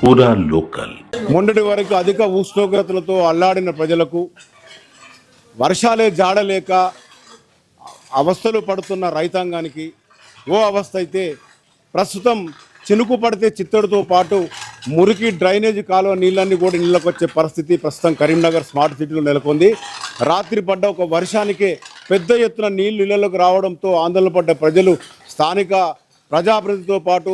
పూరా లోకల్. మొన్నటి వరకు అధిక ఉష్ణోగ్రతలతో అల్లాడిన ప్రజలకు వర్షాలే జాడలేక అవస్థలు పడుతున్న రైతాంగానికి ఓ అవస్థ అయితే ప్రస్తుతం చినుకు పడితే చిత్తడితో పాటు మురికి డ్రైనేజీ కాలువ నీళ్ళన్నీ కూడా నీళ్ళకి వచ్చే పరిస్థితి ప్రస్తుతం కరీంనగర్ స్మార్ట్ సిటీలో నెలకొంది. రాత్రి పడ్డ ఒక వర్షానికే పెద్ద ఎత్తున నీళ్లు ఇళ్లలోకి రావడంతో ఆందోళన పడ్డ ప్రజలు స్థానిక ప్రజాప్రతినిధితో పాటు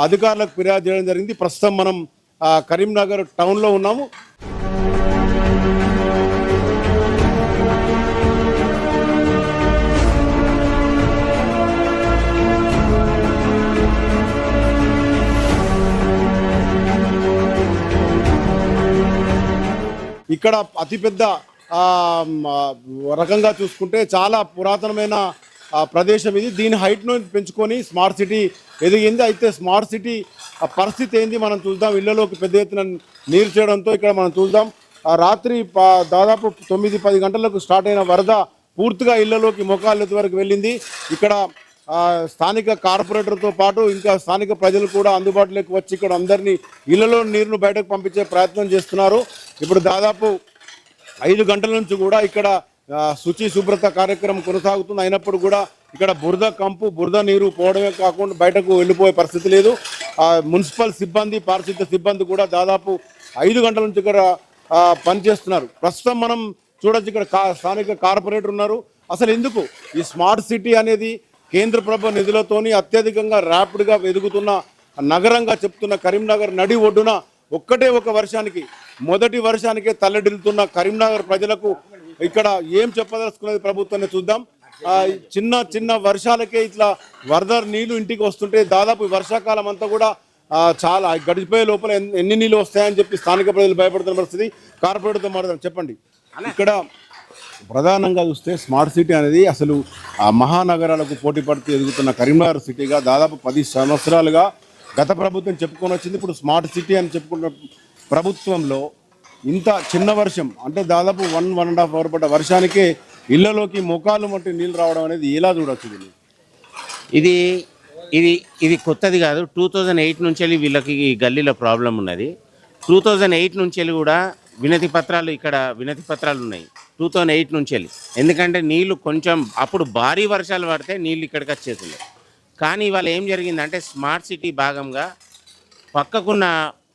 అధికారులకు ఫిర్యాదు చేయడం జరిగింది. ప్రస్తుతం మనం కరీంనగర్ టౌన్లో ఉన్నాము. ఇక్కడ అతిపెద్ద రకంగా చూసుకుంటే చాలా పురాతనమైన ప్రదేశం ఇది. దీని హైట్ను పెంచుకొని స్మార్ట్ సిటీ ఎదిగింది. అయితే స్మార్ట్ సిటీ పరిస్థితి ఏంది మనం చూద్దాం. ఇళ్లలోకి పెద్ద ఎత్తున నీరు చేయడంతో ఇక్కడ మనం చూద్దాం. రాత్రి దాదాపు 9-10 గంటలకు స్టార్ట్ అయిన వరద పూర్తిగా ఇళ్లలోకి మోకాళ్ళ వరకు వెళ్ళింది. ఇక్కడ స్థానిక కార్పొరేటర్తో పాటు ఇంకా స్థానిక ప్రజలు కూడా అందుబాటులోకి వచ్చి ఇక్కడ అందరినీ ఇళ్లలో నీరును బయటకు పంపించే ప్రయత్నం చేస్తున్నారు. ఇప్పుడు దాదాపు 5 గంటల నుంచి కూడా ఇక్కడ శుచి శుభ్రత కార్యక్రమం కొనసాగుతుంది. అయినప్పుడు కూడా ఇక్కడ బురద నీరు పోవడమే కాకుండా బయటకు వెళ్ళిపోయే పరిస్థితి లేదు. మున్సిపల్ సిబ్బంది, పారిశుద్ధ్య సిబ్బంది కూడా దాదాపు 5 గంటల నుంచి ఇక్కడ పనిచేస్తున్నారు. ప్రస్తుతం మనం చూడొచ్చు ఇక్కడ స్థానిక కార్పొరేటర్ ఉన్నారు. అసలు ఎందుకు ఈ స్మార్ట్ సిటీ అనేది కేంద్ర ప్రభుత్వ నిధులతోని అత్యధికంగా ర్యాపిడ్గా ఎదుగుతున్న నగరంగా చెప్తున్న కరీంనగర్ నడి ఒడ్డున ఒక వర్షానికి మొదటి వర్షానికే తల్లడిల్లుతున్న కరీంనగర్ ప్రజలకు ఇక్కడ ఏం చెప్పదలుచుకున్నది ప్రభుత్వాన్ని చూద్దాం. చిన్న వర్షాలకే ఇట్లా వరద నీళ్లు ఇంటికి వస్తుంటే దాదాపు వర్షాకాలం అంతా కూడా చాలా గడిచిపోయే లోపల ఎన్ని నీళ్ళు వస్తాయని చెప్పి స్థానిక ప్రజలు భయపడుతున్న పరిస్థితి. కార్పొరేటర్తో మాట్లాడదాం. చెప్పండి, ఇక్కడ ప్రధానంగా చూస్తే స్మార్ట్ సిటీ అనేది అసలు మహానగరాలకు పోటీ పడుతూ ఎదుగుతున్న కరీంనగర్ సిటీగా దాదాపు 10 సంవత్సరాలుగా గత ప్రభుత్వం చెప్పుకొని వచ్చింది. ఇప్పుడు స్మార్ట్ సిటీ అని చెప్పుకున్న ప్రభుత్వంలో ఇంత చిన్న వర్షం అంటే దాదాపు 1.5 అవర్ పడ్డ వర్షానికే ఇళ్లలోకి మోకాళ్ళు మట్టి నీళ్ళు రావడం అనేది ఎలా చూడొచ్చు? ఇది కొత్తది కాదు. 2008 నుంచి వెళ్ళి వీళ్ళకి ఈ గల్లీలో ప్రాబ్లం ఉన్నది. 2008 నుంచి వెళ్ళి కూడా వినతి పత్రాలు ఉన్నాయి 2008 నుంచి వెళ్ళి. ఎందుకంటే నీళ్లు కొంచెం అప్పుడు భారీ వర్షాలు పడితే నీళ్ళు ఇక్కడికి వచ్చేసింది. కానీ ఇవాళ ఏం జరిగిందంటే స్మార్ట్ సిటీ భాగంగా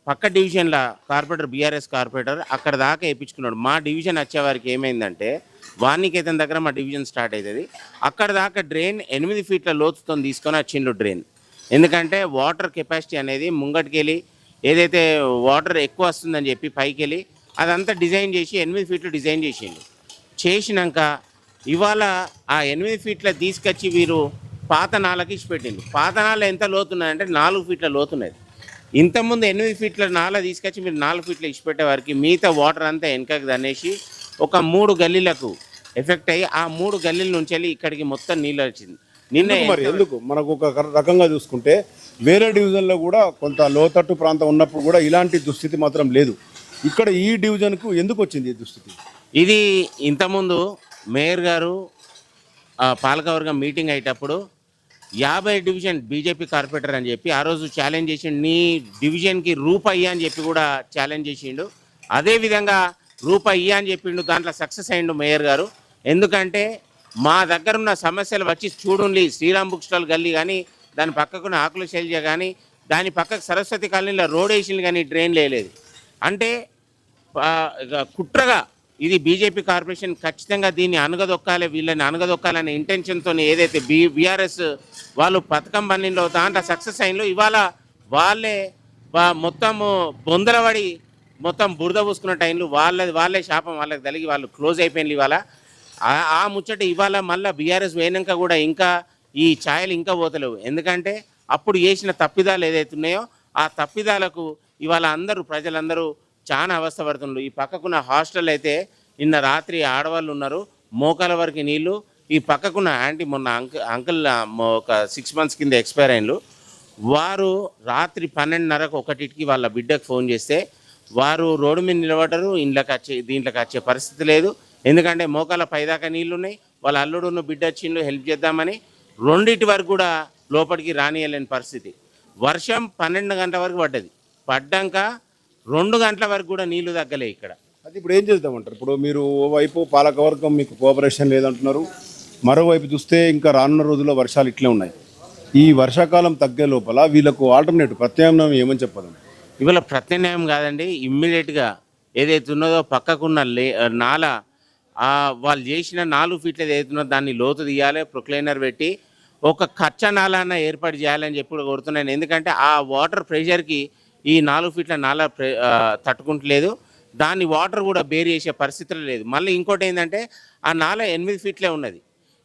పక్క డివిజన్ల కార్పొరేటర్, బీఆర్ఎస్ కార్పొరేటర్ అక్కడ దాకా వేయించుకున్నాడు. మా డివిజన్ వచ్చేవారికి ఏమైందంటే వాణికేతన్ దగ్గర మా డివిజన్ స్టార్ట్ అవుతుంది. అక్కడ దాకా డ్రైన్ 8 ఫీట్ల లోతుతో తీసుకొని వచ్చిండు డ్రైన్. ఎందుకంటే వాటర్ కెపాసిటీ అనేది ముంగటికి వెళ్ళి ఏదైతే వాటర్ ఎక్కువ వస్తుందని చెప్పి పైకి వెళ్ళి అదంతా డిజైన్ చేసి 8 ఫీట్లు డిజైన్ చేసినాక ఇవాళ ఆ 8 ఫీట్ల తీసుకొచ్చి వీరు పాత నాలకి ఇచ్చిపెట్టింది. పాత నాల ఎంత లోతున్నదంటే 4 ఫీట్ల లోతున్నది. ఇంతకుముందు 8 ఫీట్ల నాల తీసుకొచ్చి మీరు 4 ఫీట్ల ఇచ్చిపెట్టే వారికి మిగతా వాటర్ అంతా వెనకకి దనేసి ఒక 3 గల్లీలకు ఎఫెక్ట్ అయ్యి ఆ 3 గల్లీల నుంచి వెళ్ళి ఇక్కడికి మొత్తం నీళ్ళు వచ్చింది. ఎందుకు మనకు ఒక రకంగా చూసుకుంటే వేరే డివిజన్లో కూడా కొంత లోతట్టు ప్రాంతం ఉన్నప్పుడు కూడా ఇలాంటి దుస్థితి మాత్రం లేదు. ఇక్కడ ఈ డివిజన్కు ఎందుకు వచ్చింది ఈ దుస్థితి? ఇది ఇంతకుముందు మేయర్ గారు పాలకవర్గం మీటింగ్ అయ్యేటప్పుడు 50 డివిజన్ బీజేపీ కార్పొరేటర్ అని చెప్పి ఆ రోజు ఛాలెంజ్ చేసిండు. నీ డివిజన్కి రూపాయి అని చెప్పి కూడా ఛాలెంజ్ చేసిండు. అదేవిధంగా రూపాయి అని చెప్పిండు. దాంట్లో సక్సెస్ అయ్యిండు మేయర్ గారు. ఎందుకంటే మా దగ్గర ఉన్న సమస్యలు వచ్చి చూడండి. శ్రీరామ్ బుక్ స్టాల్ గల్లీ కానీ, దాని పక్కకున్న ఆకుల శైలజ కానీ, దాని పక్కకు సరస్వతి కాలనీలో రోడ్ వేసింది కానీ డ్రైన్ లేదు. అంటే కుట్రగా ఇది బీజేపీ కార్పొరేషన్ ఖచ్చితంగా దీన్ని వీళ్ళని అనగదొక్కాలనే ఇంటెన్షన్తో ఏదైతే బీఆర్ఎస్ వాళ్ళు పథకం పన్నెండో దాంట్లో సక్సెస్ అయినలో ఇవాళ వాళ్ళే మొత్తము బొందలబడి మొత్తం బురద పూసుకున్న టైంలో వాళ్ళే శాపం వాళ్ళకి తలిగి వాళ్ళు క్లోజ్ అయిపోయింది. ఇవాళ ఆ ముచ్చట ఇవాళ మళ్ళీ బీఆర్ఎస్ వేయనాక కూడా ఇంకా ఈ ఛాయలు ఇంకా పోతలేవు. ఎందుకంటే అప్పుడు చేసిన తప్పిదాలు ఏదైతే ఉన్నాయో ఆ తప్పిదాలకు ఇవాళ ప్రజలందరూ చాలా అవస్థపడుతున్నారు. ఈ పక్కకున్న హాస్టల్ అయితే నిన్న రాత్రి ఆడవాళ్ళు ఉన్నారు, మోకాల వరకు నీళ్ళు. ఈ పక్కకున్న ఆంటీ మొన్న అంకుల్ ఒక 6 months కింద ఎక్స్పైర్ అయినలు. వారు రాత్రి 12:30కు 1కి వాళ్ళ బిడ్డకు ఫోన్ చేస్తే వారు రోడ్డు మీద నిలబడ్డారు. దీంట్లోకి వచ్చే పరిస్థితి లేదు. ఎందుకంటే మోకాల పైదాకా నీళ్ళు ఉన్నాయి. వాళ్ళ అల్లుడున్న బిడ్డ వచ్చిండు హెల్ప్ చేద్దామని 2 వరకు కూడా లోపలికి రానియలేని పరిస్థితి. వర్షం 12 గంటల వరకు పడ్డది. పడ్డాక 2 గంటల వరకు కూడా నీళ్లు తగ్గలే ఇక్కడ. అది ఇప్పుడు ఏం చేద్దామంటారు? ఇప్పుడు మీరు ఓవైపు పాలకవర్గం మీకు కోఆపరేషన్ లేదంటున్నారు, మరోవైపు చూస్తే ఇంకా రానున్న రోజుల్లో వర్షాలు ఇట్లే ఉన్నాయి. ఈ వర్షాకాలం తగ్గే లోపల వీళ్ళకు ఆల్టర్నేటివ్ ప్రత్యామ్నాయం ఏమని చెప్పదండి? ఇవాళ ప్రత్యామ్నాయం కాదండి, ఇమ్మీడియట్గా ఏదైతే ఉన్నదో పక్కకున్న నాల వాళ్ళు చేసిన 4 ఫీట్లు ఏదైతే ఉన్నదో దాన్ని లోతు తీయాలి, ప్రొక్లైనర్ పెట్టి ఒక కచ్చా నాలాన్న ఏర్పాటు చేయాలని చెప్పి కూడా కోరుతున్నాను. ఎందుకంటే ఆ వాటర్ ప్రెషర్కి ఈ 4 ఫీట్ల నాల తట్టుకుంటలేదు, దాన్ని వాటర్ కూడా బేర్ చేసే పరిస్థితులు లేదు. మళ్ళీ ఇంకోటి ఏంటంటే ఆ నాల 8 ఫీట్లే ఉన్నది.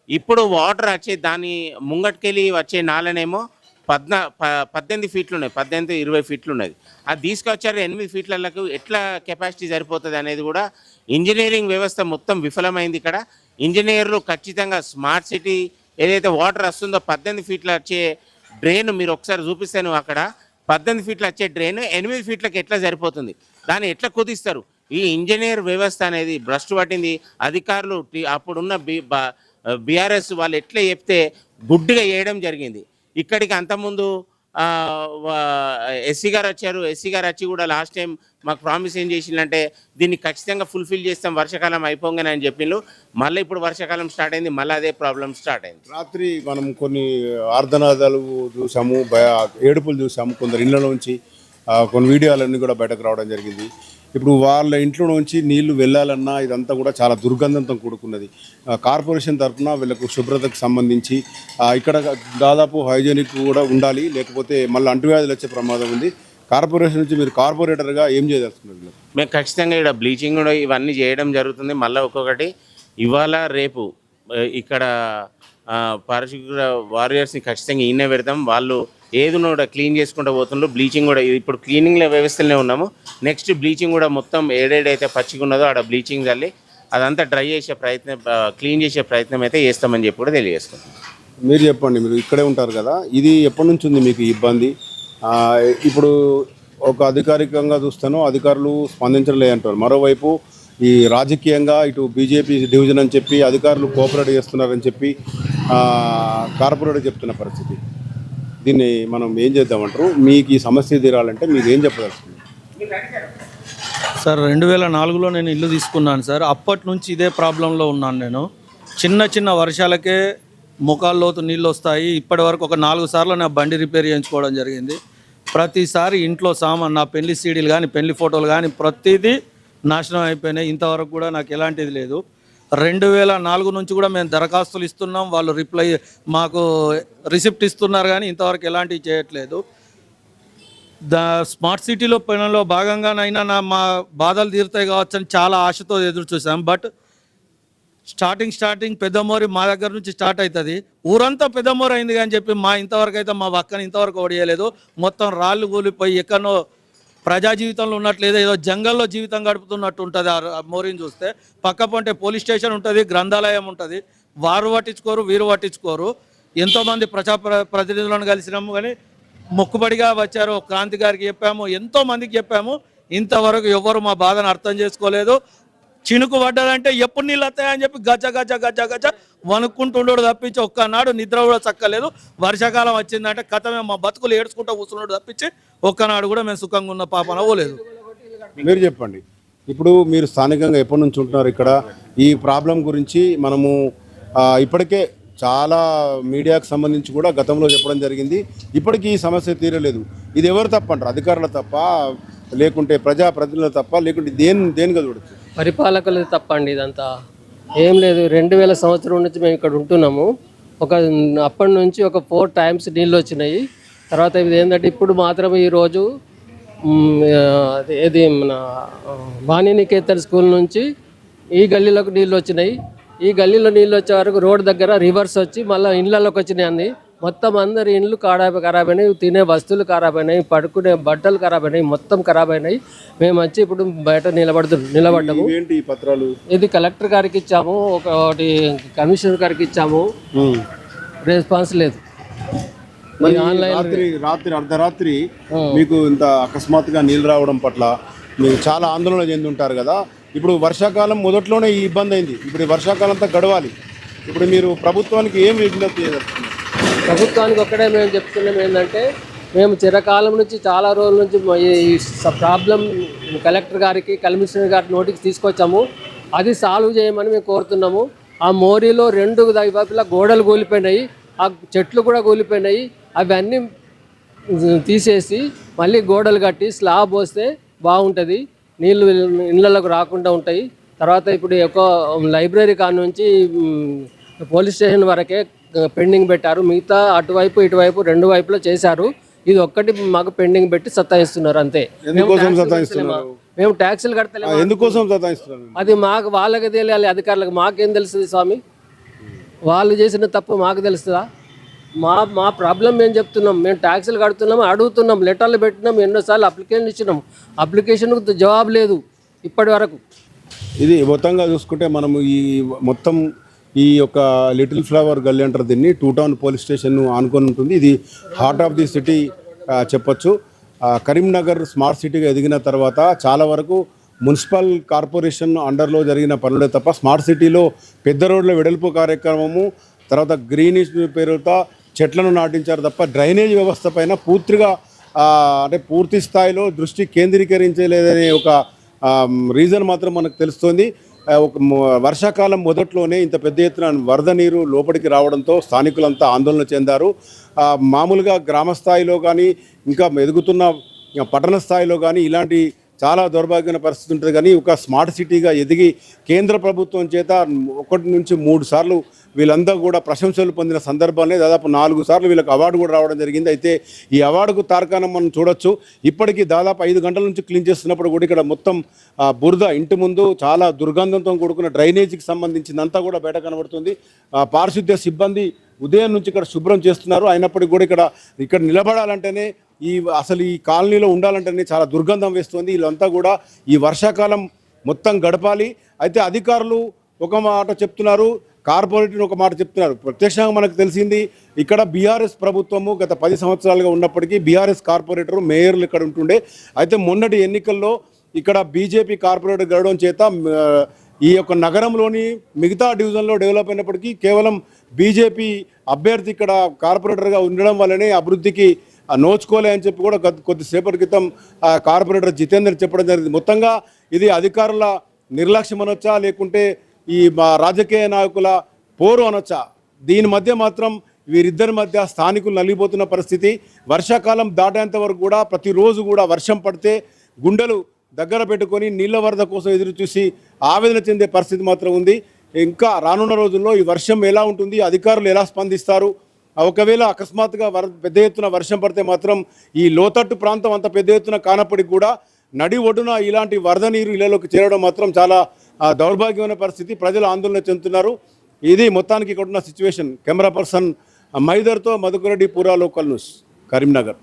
ఇప్పుడు వాటర్ వచ్చే దాని ముంగట్కెళ్ళి వచ్చే నాలనేమో 18 ఫీట్లు ఉన్నాయి, 18-20 ఫీట్లు ఉన్నది. అది తీసుకొచ్చారు 8 ఫీట్లకు, ఎట్లా కెపాసిటీ సరిపోతుంది అనేది కూడా ఇంజనీరింగ్ వ్యవస్థ మొత్తం విఫలమైంది. ఇక్కడ ఇంజనీర్లు ఖచ్చితంగా స్మార్ట్ సిటీ ఏదైతే వాటర్ వస్తుందో 18 ఫీట్లు వచ్చే డ్రైన్ మీరు ఒకసారి చూపిస్తాను, అక్కడ 18 ఫీట్లు వచ్చే డ్రైన్ 8 ఫీట్లకు ఎట్లా సరిపోతుంది, దాన్ని ఎట్లా కుదిస్తారు? ఈ ఇంజనీర్ వ్యవస్థ అనేది భ్రష్టు పట్టింది. అధికారులు అప్పుడున్న బీఆర్ఎస్ వాళ్ళు ఎట్లా చెప్తే గుడ్డిగా వేయడం జరిగింది. ఇక్కడికి అంతకుముందు ఎస్సీ గారు వచ్చారు, ఎస్సీ గారు వచ్చి కూడా లాస్ట్ టైం మాకు ప్రామిస్ ఏం చేసిందంటే దీన్ని ఖచ్చితంగా ఫుల్ఫిల్ చేస్తాం వర్షాకాలం అయిపోగానే అని చెప్పిండ్రు. మళ్ళీ ఇప్పుడు వర్షాకాలం స్టార్ట్ అయింది, మళ్ళీ అదే ప్రాబ్లం స్టార్ట్ అయింది. రాత్రి మనం కొన్ని ఆర్ధనాదాలు చూసాము, ఏడుపులు చూసాము, కొందరు ఇళ్ళలోంచి కొన్ని వీడియోలన్నీ కూడా బయటకు రావడం జరిగింది. ఇప్పుడు వాళ్ళ ఇంట్లో నుంచి నీళ్లు వెళ్ళాలన్నా ఇదంతా కూడా చాలా దుర్గంధంతో కూడుకున్నది. కార్పొరేషన్ తరఫున వీళ్ళకు శుభ్రతకు సంబంధించి ఇక్కడ దాదాపు హైజీనిక్ కూడా ఉండాలి, లేకపోతే మళ్ళీ అంటువ్యాధులు వచ్చే ప్రమాదం ఉంది. కార్పొరేషన్ నుంచి మీరు కార్పొరేటర్గా ఏం చేయదలుచుకున్నారు? మేము ఖచ్చితంగా ఇక్కడ బ్లీచింగ్ కూడా ఇవన్నీ చేయడం జరుగుతుంది. మళ్ళీ ఒక్కొక్కటి ఇవాళ రేపు ఇక్కడ పారిశుద్ధ్య వారియర్స్ని ఖచ్చితంగా ఈయనే పెడతాం. వాళ్ళు ఏది కూడా క్లీన్ చేసుకుంటూ పోతుండ్రు. బ్లీచింగ్ కూడా ఇప్పుడు క్లీనింగ్ వ్యవస్థలోనే ఉన్నాము. నెక్స్ట్ బ్లీచింగ్ కూడా మొత్తం ఏడేడైతే పచ్చిగా ఉన్నదో ఆడ బ్లీచింగ్ చల్లి అదంతా డ్రై చేసే ప్రయత్నం, క్లీన్ చేసే ప్రయత్నం అయితే చేస్తామని చెప్పి కూడా తెలియజేసుకుంటాం. మీరు చెప్పండి, మీరు ఇక్కడే ఉంటారు కదా, ఇది ఎప్పటి నుంచి ఉంది మీకు ఇబ్బంది? ఇప్పుడు ఒక అధికారికంగా చూస్తాను అధికారులు స్పందించడం లేదంటారు, మరోవైపు ఈ రాజకీయంగా ఇటు బీజేపీ డివిజన్ అని చెప్పి అధికారులు కోఆపరేట్ చేస్తున్నారని చెప్పి కార్పొరేటర్ చెప్తున్న పరిస్థితి. దీన్ని మనం ఏం చేద్దామంటారు? మీకు ఈ సమస్య తీరాలంటే మీరు ఏం చెప్పదలుచుకున్నారు? సార్ 2004లో నేను ఇల్లు తీసుకున్నాను సార్. అప్పటి నుంచి ఇదే ప్రాబ్లంలో ఉన్నాను నేను. చిన్న వర్షాలకే ముఖాల్లోతు నీళ్ళు వస్తాయి. ఇప్పటి వరకు ఒక 4 సార్లు నా బండి రిపేర్ చేయించుకోవడం జరిగింది. ప్రతిసారి ఇంట్లో సామాన్, నా పెళ్లి సీడీలు కానీ పెళ్లి ఫోటోలు కానీ ప్రతిదీ నాశనం అయిపోయినాయి. ఇంతవరకు కూడా నాకు ఎలాంటిది లేదు. 2004 నుంచి కూడా మేము దరఖాస్తులు ఇస్తున్నాం, వాళ్ళు రిప్లై మాకు రిసిప్ట్ ఇస్తున్నారు, కానీ ఇంతవరకు ఎలాంటివి చేయట్లేదు. స్మార్ట్ సిటీలో పనిలో భాగంగానైనా మా బాధలు తీరుతాయి కావచ్చు అని చాలా ఆశతో ఎదురు చూసాం. బట్ స్టార్టింగ్ పెద్దమోరి మా దగ్గర నుంచి స్టార్ట్ అవుతుంది. ఊరంతా పెద్దమోరి అయింది కానీ చెప్పి ఇంతవరకు అయితే మా పక్కన ఇంతవరకు ఒడియలేదు. మొత్తం రాళ్ళు కూలిపోయి ఎక్కడో ప్రజా జీవితంలో ఉన్నట్లేదు, ఏదో జంగల్లో జీవితం గడుపుతున్నట్టు ఉంటుంది. ఆ మోరిని చూస్తే పక్క పొంటే పోలీస్ స్టేషన్ ఉంటుంది, గ్రంథాలయం ఉంటుంది. వారు పట్టించుకోరు, వీరు పట్టించుకోరు. ఎంతోమంది ప్రతినిధులను కలిసినాము, కానీ మొక్కుబడిగా వచ్చారు. క్రాంతి గారికి చెప్పాము, ఎంతోమందికి చెప్పాము, ఇంతవరకు ఎవరు మా బాధను అర్థం చేసుకోలేదు. చినుకు పడ్డదంటే ఎప్పుడు నీళ్ళు వస్తాయని చెప్పి గజ వణుక్కుంటుండడు తప్పించి ఒక్కనాడు నిద్ర కూడా చక్కలేదు. వర్షాకాలం వచ్చిందంటే కథమే మా బతుకులు ఏడ్చుకుంటూ కూర్చున్నాడు తప్పించి ఒక్కనాడు కూడా మేము సుఖంగా ఉన్న పాపన పోలేదు. మీరు చెప్పండి, ఇప్పుడు మీరు స్థానికంగా ఎప్పటి నుంచి ఉంటున్నారు ఇక్కడ? ఈ ప్రాబ్లం గురించి మనము ఇప్పటికే చాలా మీడియాకు సంబంధించి కూడా గతంలో చెప్పడం జరిగింది. ఇప్పటికీ ఈ సమస్య తీరలేదు. ఇది ఎవరు తప్పంటారు? అధికారుల తప్ప, లేకుంటే ప్రజాప్రతినిధుల తప్ప, లేకుంటే దేనిగా చూడచ్చు? పరిపాలకులు తప్పండి. ఇదంతా ఏం లేదు. 2000 సంవత్సరం నుంచి మేము ఇక్కడ ఉంటున్నాము. అప్పటి నుంచి ఒక 4 టైమ్స్ నీళ్ళు వచ్చినాయి. తర్వాత ఇది ఏంటంటే ఇప్పుడు మాత్రం ఈరోజు ఏది మన వాణినికేతన్ స్కూల్ నుంచి ఈ గల్లీలోకి నీళ్ళు వచ్చినాయి. ఈ గల్లీలో నీళ్ళు వచ్చే వరకు రోడ్ దగ్గర రివర్స్ వచ్చి మళ్ళీ ఇళ్ళలోకి వచ్చినాయి అన్ని. మొత్తం అందరి ఇండ్లు ఖరాబ్ అయినాయి, తినే వస్తువులు ఖరాబ్ అయినాయి, పడుకునే బట్టలు ఖరాబ్ అయినాయి, మొత్తం ఖరాబ్ అయినాయి. మేము వచ్చి ఇప్పుడు బయట నిలబడ్డాము. ఇది కలెక్టర్ గారికి ఇచ్చాము, ఒకటి కమిషనర్ గారికి ఇచ్చాము, రెస్పాన్స్ లేదు. రాత్రి అర్ధరాత్రి మీకు ఇంత అకస్మాత్తుగా నీళ్ళు రావడం పట్ల మీరు చాలా ఆందోళన చెందుంటారు కదా. ఇప్పుడు వర్షాకాలం మొదట్లోనే ఈ ఇబ్బంది అయింది, ఇప్పుడు వర్షాకాలంతో గడవాలి. ఇప్పుడు మీరు ప్రభుత్వానికి ఏం విజ్ఞప్తి చేయదలుచుకున్నారు? ప్రభుత్వానికి ఒక్కడే మేము చెప్తున్నాం ఏంటంటే మేము చిరకాలం నుంచి చాలా రోజుల నుంచి ఈ ప్రాబ్లం కలెక్టర్ గారికి కమిషనర్ గారి నోటికి తీసుకొచ్చాము. అది సాల్వ్ చేయమని మేము కోరుతున్నాము. ఆ మోరీలో 2 వైపులా గోడలు కూలిపోయినాయి, ఆ చెట్లు కూడా కూలిపోయినాయి. అవన్నీ తీసేసి మళ్ళీ గోడలు కట్టి స్లాబ్ పోస్తే బాగుంటుంది, నీళ్ళు ఇళ్ళకు రాకుండా ఉంటాయి. తర్వాత ఇప్పుడు ఒక లైబ్రరీ కాడ నుంచి పోలీస్ స్టేషన్ వరకే పెండింగ్ పెట్టారు. మిగతా అటువైపు ఇటువైపు 2 వైపులో చేశారు. ఇది ఒక్కటి మాకు పెండింగ్ పెట్టి సతాయిస్తున్నారు అంతే. ఎందుకోసం సతాయిస్తున్నారు? మేము ట్యాక్సులు కడతలేము. ఎందుకోసం సతాయిస్తున్నారు? అది మాకు వాళ్ళకి తెలియాలి, అధికారులకు. మాకేం తెలుస్తుంది స్వామి? వాళ్ళు చేసిన తప్పు మాకు తెలుస్తుందా? మా ప్రాబ్లం మేము చెప్తున్నాం. మేము ట్యాక్సులు కడుతున్నాము, అడుగుతున్నాం, లెటర్లు పెట్టినాం, ఎన్నోసార్లు అప్లికేషన్ ఇచ్చినాం. అప్లికేషన్కు జవాబు లేదు ఇప్పటి వరకు. ఇది మొత్తంగా చూసుకుంటే మనము ఈ మొత్తం ఈ యొక్క లిటిల్ ఫ్లవర్ గల్లీ అంటారు దీన్ని. 2 టౌన్ పోలీస్ స్టేషన్ ఆనుకొని ఉంటుంది. ఇది హార్ట్ ఆఫ్ ది సిటీ చెప్పొచ్చు. కరీంనగర్ స్మార్ట్ సిటీగా ఎదిగిన తర్వాత చాలా వరకు మున్సిపల్ కార్పొరేషన్ అండర్లో జరిగిన పనులే తప్ప స్మార్ట్ సిటీలో పెద్ద రోడ్ల వెడల్పు కార్యక్రమము, తర్వాత గ్రీనిష్ పేరుతో చెట్లను నాటించారు తప్ప డ్రైనేజ్ వ్యవస్థ పైన పూర్తిగా అంటే పూర్తి స్థాయిలో దృష్టి కేంద్రీకరించలేదనే ఒక రీజన్ మాత్రం మనకు తెలుస్తుంది. ఒక వర్షాకాలం మొదట్లోనే ఇంత పెద్ద ఎత్తున వరద నీరు లోపలికి రావడంతో స్థానికులంతా ఆందోళన చెందారు. మామూలుగా గ్రామ స్థాయిలో కానీ ఇంకా ఎదుగుతున్న పట్టణ స్థాయిలో కానీ ఇలాంటి చాలా దౌర్భాగ్యమైన పరిస్థితి ఉంటుంది. కానీ ఒక స్మార్ట్ సిటీగా ఎదిగి కేంద్ర ప్రభుత్వం చేత 1 నుంచి 3 సార్లు వీళ్ళందరూ కూడా ప్రశంసలు పొందిన సందర్భాన్ని దాదాపు 4 సార్లు వీళ్ళకి అవార్డు కూడా రావడం జరిగింది. అయితే ఈ అవార్డుకు తార్కాణం మనం చూడొచ్చు. ఇప్పటికీ దాదాపు 5 గంటల నుంచి క్లీన్ చేస్తున్నప్పుడు కూడా ఇక్కడ మొత్తం బురద, ఇంటి ముందు చాలా దుర్గంధంతో కూడుకున్న డ్రైనేజీకి సంబంధించిందంతా కూడా బయట కనబడుతుంది. పారిశుద్ధ్య సిబ్బంది ఉదయం నుంచి ఇక్కడ శుభ్రం చేస్తున్నారు. అయినప్పటికీ కూడా ఇక్కడ నిలబడాలంటేనే అసలు ఈ కాలనీలో ఉండాలంటేనే చాలా దుర్గంధం వేస్తుంది. వీళ్ళంతా కూడా ఈ వర్షాకాలం మొత్తం గడపాలి. అయితే అధికారులు ఒక మాట చెప్తున్నారు, కార్పొరేటర్ ఒక మాట చెప్తున్నారు. ప్రత్యక్షంగా మనకు తెలిసింది ఇక్కడ బీఆర్ఎస్ ప్రభుత్వము గత 10 సంవత్సరాలుగా ఉన్నప్పటికీ బీఆర్ఎస్ కార్పొరేటర్ మేయర్లు ఇక్కడ ఉంటుండే. అయితే మొన్నటి ఎన్నికల్లో ఇక్కడ బీజేపీ కార్పొరేటర్ గడవడం చేత ఈ యొక్క నగరంలోని మిగతా డివిజన్లో డెవలప్ అయినప్పటికీ కేవలం బీజేపీ అభ్యర్థి ఇక్కడ కార్పొరేటర్గా ఉండడం వల్లనే అభివృద్ధికి నోచుకోలే అని చెప్పి కూడా కొద్దిసేపటి క్రితం కార్పొరేటర్ జితేందర్ చెప్పడం జరిగింది. మొత్తంగా ఇది అధికారుల నిర్లక్ష్యం అనొచ్చా, లేకుంటే ఈ రాజకీయ నాయకుల పోరు అనొచ్చా? దీని మధ్య మాత్రం వీరిద్దరి మధ్య స్థానికులు నలిగిపోతున్న పరిస్థితి. వర్షాకాలం దాటేంత వరకు కూడా ప్రతిరోజు కూడా వర్షం పడితే గుండెలు దగ్గర పెట్టుకొని నీళ్ల వరద కోసం ఎదురు చూసి ఆవేదన చెందే పరిస్థితి మాత్రం ఉంది. ఇంకా రానున్న రోజుల్లో ఈ వర్షం ఎలా ఉంటుంది, అధికారులు ఎలా స్పందిస్తారు? ఒకవేళ అకస్మాత్తుగా పెద్ద ఎత్తున వర్షం పడితే మాత్రం ఈ లోతట్టు ప్రాంతం అంత పెద్ద ఎత్తున కానప్పటికీ కూడా నడి ఒడ్డున ఇలాంటి వరద నీరు ఇళ్లలోకి చేరడం మాత్రం చాలా దౌర్భాగ్యమైన పరిస్థితి. ప్రజలు ఆందోళన చెందుతున్నారు. ఇది మొత్తానికి ఇక్కడ ఉన్న సిచ్యువేషన్. కెమెరా పర్సన్ మైదర్తో మధుకరెడ్డి, పూరా లోకల్ న్యూస్, కరీంనగర్.